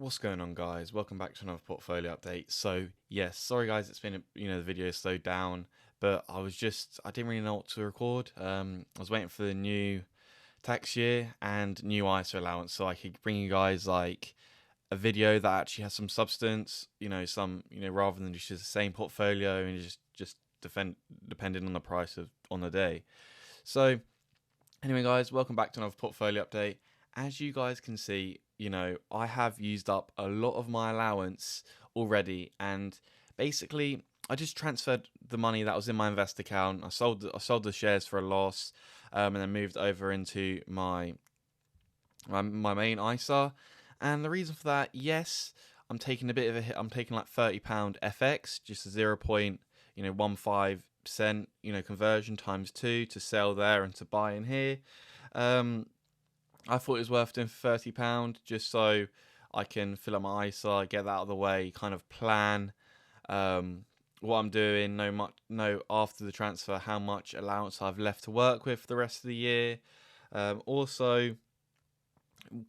What's going on, guys? Welcome back to another portfolio update. So yes, sorry guys, it's been the video slowed down, but I didn't really know what to record. I was waiting for the new tax year and new ISA allowance so I could bring you guys like a video that actually has some substance, some rather than just the same portfolio and just depending on the price of on the day. So anyway, guys, welcome back to another portfolio update. As you guys can see, I have used up a lot of my allowance already, and basically, I just transferred the money that was in my invest account. I sold the shares for a loss, and then moved over into my main ISA. And the reason for that, yes, I'm taking a bit of a hit. I'm taking like £30 FX, just a 0.15% conversion times two to sell there and to buy in here. I thought it was worth doing for £30 just so I can fill up my ISA, get that out of the way, kind of plan what I'm doing, know after the transfer how much allowance I've left to work with for the rest of the year. Also,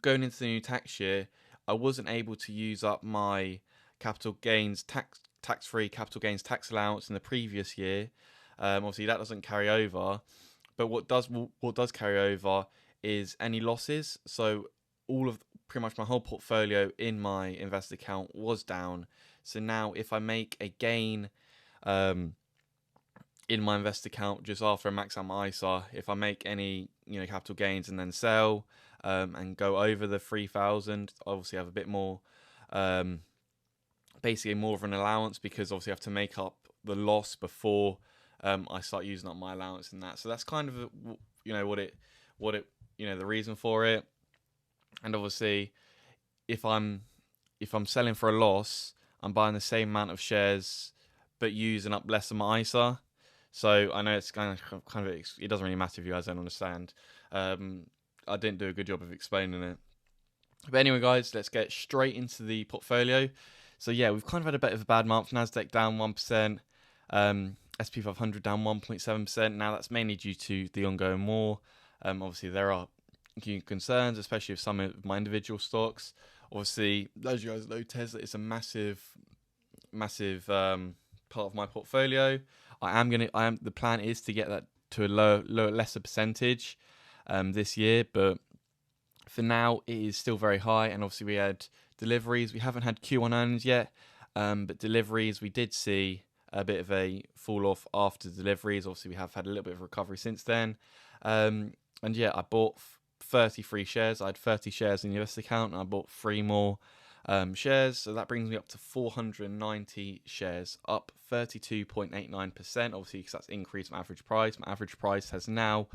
going into the new tax year, I wasn't able to use up my capital gains tax-free capital gains tax allowance in the previous year. Obviously, that doesn't carry over, but what does carry over is any losses. So pretty much my whole portfolio in my investor account was down. So now if I make a gain in my investor account just after I max out my ISA, if I make any capital gains and then sell and go over the 3,000, obviously I have a bit more, basically more of an allowance, because obviously I have to make up the loss before I start using up my allowance in that. So that's kind of the reason for it. And obviously, if I'm selling for a loss, I'm buying the same amount of shares but using up less of my ISA. So I know it's kind of it doesn't really matter if you guys don't understand. I didn't do a good job of explaining it. But anyway, guys, let's get straight into the portfolio. So yeah, we've kind of had a bit of a bad month. Nasdaq down 1%. SP 500 down 1.7%. Now that's mainly due to the ongoing war. Obviously, there are concerns, especially with some of my individual stocks. Obviously, as you guys know, Tesla is a massive part of my portfolio. The plan is to get that to a lesser percentage this year, but for now it is still very high. And obviously, we had deliveries. We haven't had Q1 earnings yet, but deliveries, we did see a bit of a fall off after deliveries. Obviously, we have had a little bit of recovery since then. And yeah, I bought 33 shares. I had 30 shares in the US account, and I bought 3 more shares. So that brings me up to 490 shares, up 32.89%. Obviously, because that's increased my average price. My average price has now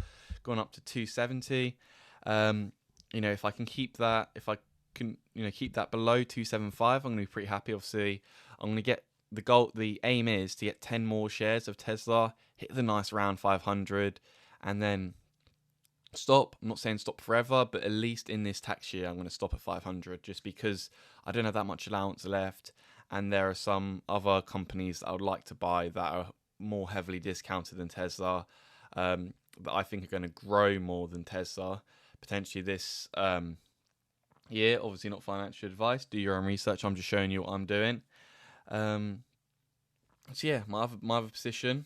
gone up to 270. If I can keep that, keep that below 275, I'm going to be pretty happy. Obviously, I'm going to get the goal. The aim is to get 10 more shares of Tesla, hit the nice round 500, and then stop. I'm not saying stop forever, but at least in this tax year, I'm going to stop at 500, just because I don't have that much allowance left, and there are some other companies that I would like to buy that are more heavily discounted than Tesla, that I think are going to grow more than Tesla potentially this year. Obviously, not financial advice. Do your own research. I'm just showing you what I'm doing. So yeah, my other position,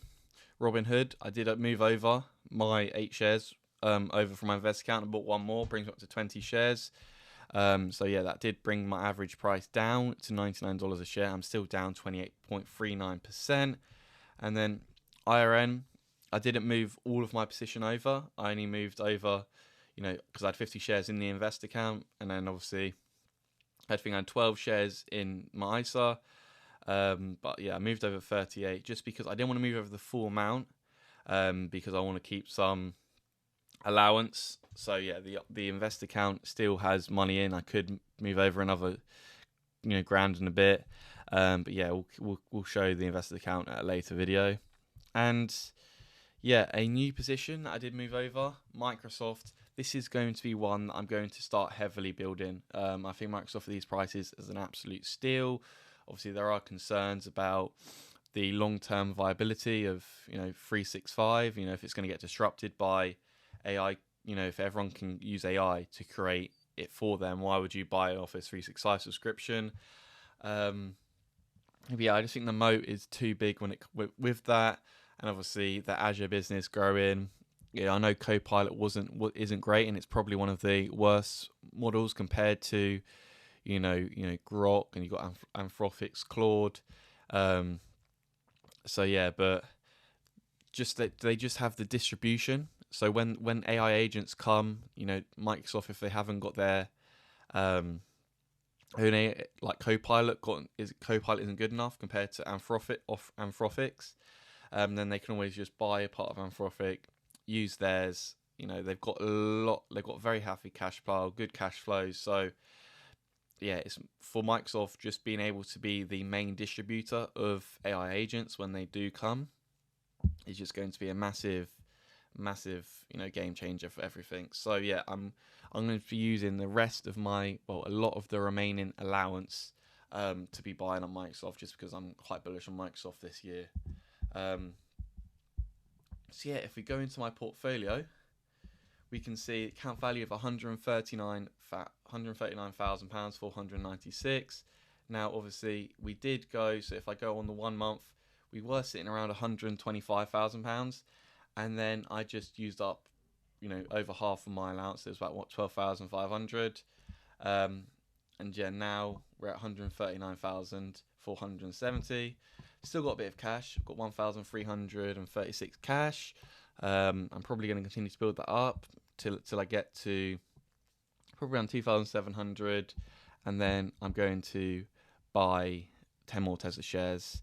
Robinhood, I did move over my 8 shares over from my invest account and bought 1 more, brings me up to 20 shares. So yeah, that did bring my average price down to $99 a share. I'm still down 28.39%. And then IRN, I didn't move all of my position over. I only moved over, because I had 50 shares in the invest account, and then obviously I had 12 shares in my ISA. But yeah, I moved over 38 just because I didn't want to move over the full amount, because I want to keep some allowance. So yeah, the invest account still has money in. I could move over another grand and a bit, but yeah, we'll show the invested account at a later video. And yeah, a new position that I did move over, Microsoft. This is going to be one that I'm going to start heavily building. I think Microsoft at these prices is an absolute steal. Obviously, there are concerns about the long-term viability of 365. If it's going to get disrupted by AI. If everyone can use AI to create it for them. Why would you buy an Office 365 subscription? Yeah, I just think the moat is too big when it with that, and obviously the Azure business growing. Yeah, I know Copilot isn't great, and it's probably one of the worst models compared to Grok, and you've got Anthropic's Claude. So yeah, but just that they just have the distribution. So when AI agents come, Microsoft, if they haven't got their like Copilot Copilot isn't good enough compared to Anthropic's, then they can always just buy a part of Anthropic, use theirs. They've got very healthy cash flow, good cash flows. So yeah, it's for Microsoft just being able to be the main distributor of AI agents when they do come is just going to be a massive game changer for everything. So yeah, I'm going to be using the rest of a lot of the remaining allowance to be buying on Microsoft, just because I'm quite bullish on Microsoft this year. So yeah, if we go into my portfolio, we can see account value of £139,000, 496. Now obviously we did go, so if I go on the 1 month, we were sitting around £125,000, and then I just used up over half of my allowance. It was about 12,500, and yeah, now we're at 139,470. Still got a bit of cash. I've got 1,336 cash. I'm probably going to continue to build that up till I get to probably around 2,700, and then I'm going to buy 10 more Tesla shares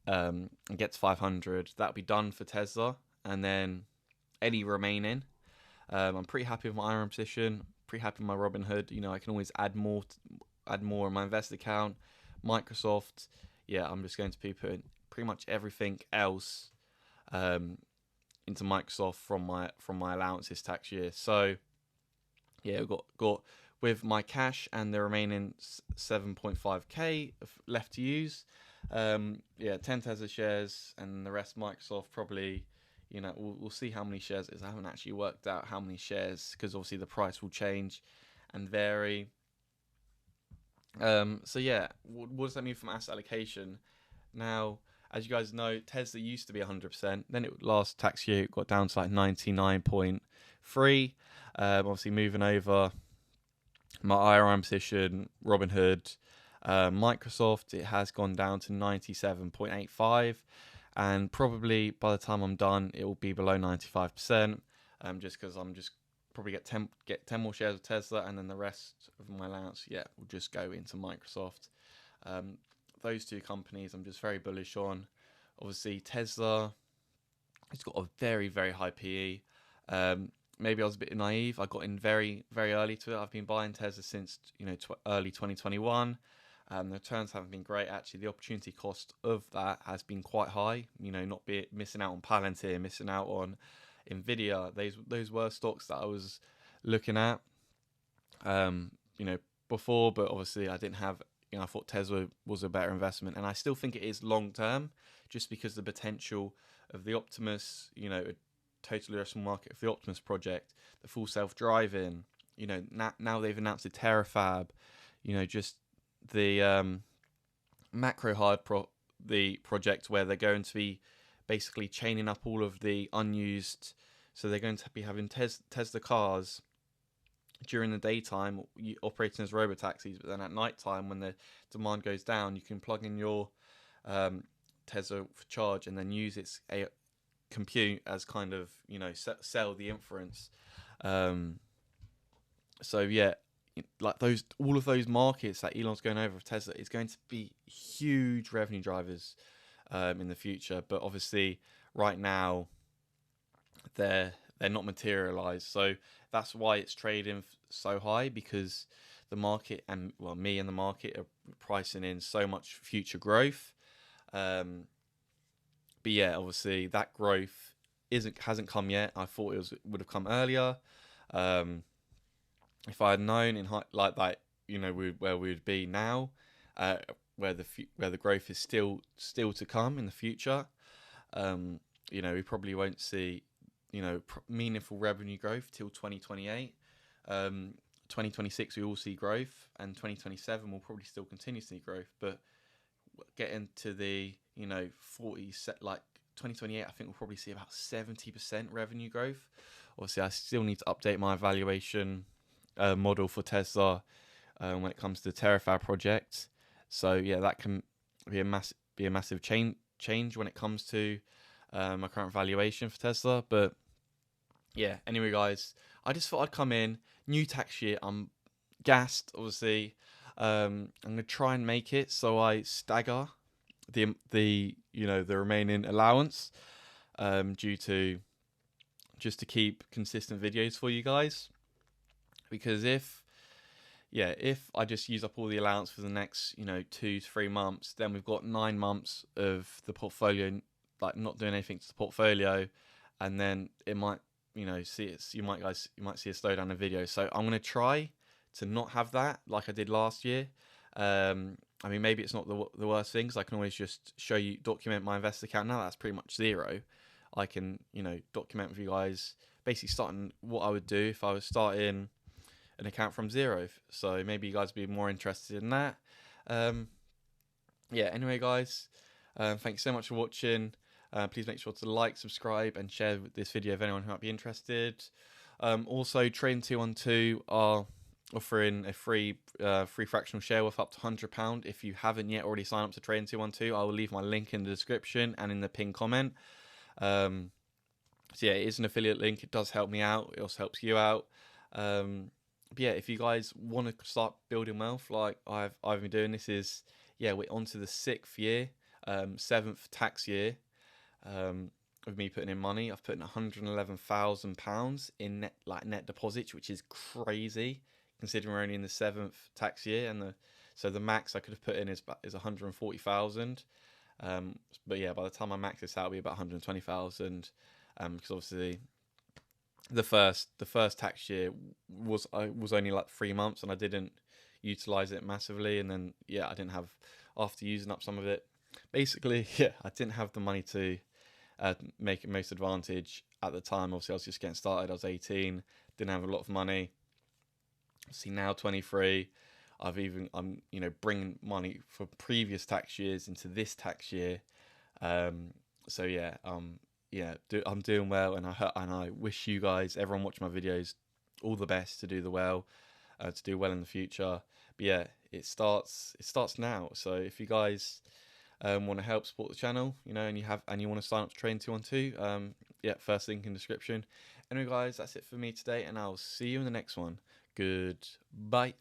and get to 500. That'll be done for Tesla, and then any remaining, I'm pretty happy with my IRM position, pretty happy with my Robinhood. I can always add more in my invest account. Microsoft, yeah, I'm just going to be putting pretty much everything else into Microsoft from my allowances tax year. So yeah, we've got with my cash and the remaining 7.5k left to use. 10 Tesla shares, and the rest Microsoft. Probably, we'll see how many shares it is. I haven't actually worked out how many shares, because obviously the price will change and vary. So yeah, what does that mean from asset allocation? Now, as you guys know, Tesla used to be 100%. Then last tax year it got down to like 99.3. Obviously moving over my IRM position, Robinhood, Microsoft, it has gone down to 97.85, and probably by the time I'm done, it will be below 95%. Just because I'm just probably get 10 more shares of Tesla, and then the rest of my allowance, will just go into Microsoft. Those two companies I'm just very bullish on. Obviously Tesla, it's got a very, very high PE. Maybe I was a bit naive. I got in very, very early to it. I've been buying Tesla since early 2021. The returns haven't been great. Actually, the opportunity cost of that has been quite high. Not missing out on Palantir, missing out on Nvidia. Those were stocks that I was looking at, before, but obviously I didn't have. I thought Tesla was a better investment, and I still think it is long term, just because the potential of the Optimus, total addressable market of the Optimus project, the full self-driving, now they've announced the Terafab, just the macro hard the project where they're going to be basically chaining up all of the unused, so they're going to be having Tesla cars during the daytime operating as robotaxis, but then at night time when the demand goes down, you can plug in your Tesla for charge and then use its compute as kind of sell the inference. So yeah, like all of those markets that Elon's going over for Tesla is going to be huge revenue drivers in the future, but obviously right now they're not materialized. So that's why it's trading so high, because the market me and the market are pricing in so much future growth. But yeah, obviously that growth hasn't come yet. I thought would have come earlier. If I had known like that, where we would be now, where the growth is still to come in the future. We probably won't see meaningful revenue growth till 2028. 2026 we will see growth, and 2027 will probably still continue to see growth, but getting to the 40 set, like 2028, I think we'll probably see about 70% revenue growth. Obviously I still need to update my valuation model for Tesla when it comes to the Terafab project. So yeah, that can be a massive change when it comes to my current valuation for Tesla. But yeah, anyway guys, I just thought I'd come in, new tax year, I'm gassed obviously. I'm gonna try and make it so I stagger the remaining allowance, due to just to keep consistent videos for you guys, because if I just use up all the allowance for the next 2 to 3 months, then we've got 9 months of the portfolio like not doing anything to the portfolio, and then it might you might see a slowdown in video. So I'm going to try to not have that like I did last year. I mean, maybe it's not the worst thing, because I can always just document my investor account. Now that's pretty much zero. I can document with you guys basically starting what I would do if I was starting an account from zero. So maybe you guys would be more interested in that. Yeah, anyway guys, thanks so much for watching. Please make sure to like, subscribe and share this video with anyone who might be interested. Also, Trading 212 are offering a free fractional share worth up to £100. If you haven't yet already signed up to Trading 212, I will leave my link in the description and in the pinned comment. So yeah, it is an affiliate link. It does help me out. It also helps you out. But yeah, if you guys want to start building wealth like I've been doing, we're on to the 6th year, 7th tax year, of me putting in money. I've put in £111,000 in net deposits, which is crazy considering we're only in the 7th tax year, and the max I could have put in is 140,000. But yeah, by the time I max this out, it'll be about 120,000. Because obviously the first tax year was only like 3 months, and I didn't utilize it massively, and then I didn't have, after using up some of it, basically I didn't have the money to make it most advantage at the time. Obviously I was just getting started. I was 18, didn't have a lot of money. See, now 23, I'm bringing money for previous tax years into this tax year. So yeah, I'm doing well, and I wish you guys, everyone watching my videos, all the best to do well in the future. But yeah, it starts now. So if you guys want to help support the channel, and you want to sign up to Trading 212, first link in the description. Anyway guys, that's it for me today, and I'll see you in the next one. Goodbye.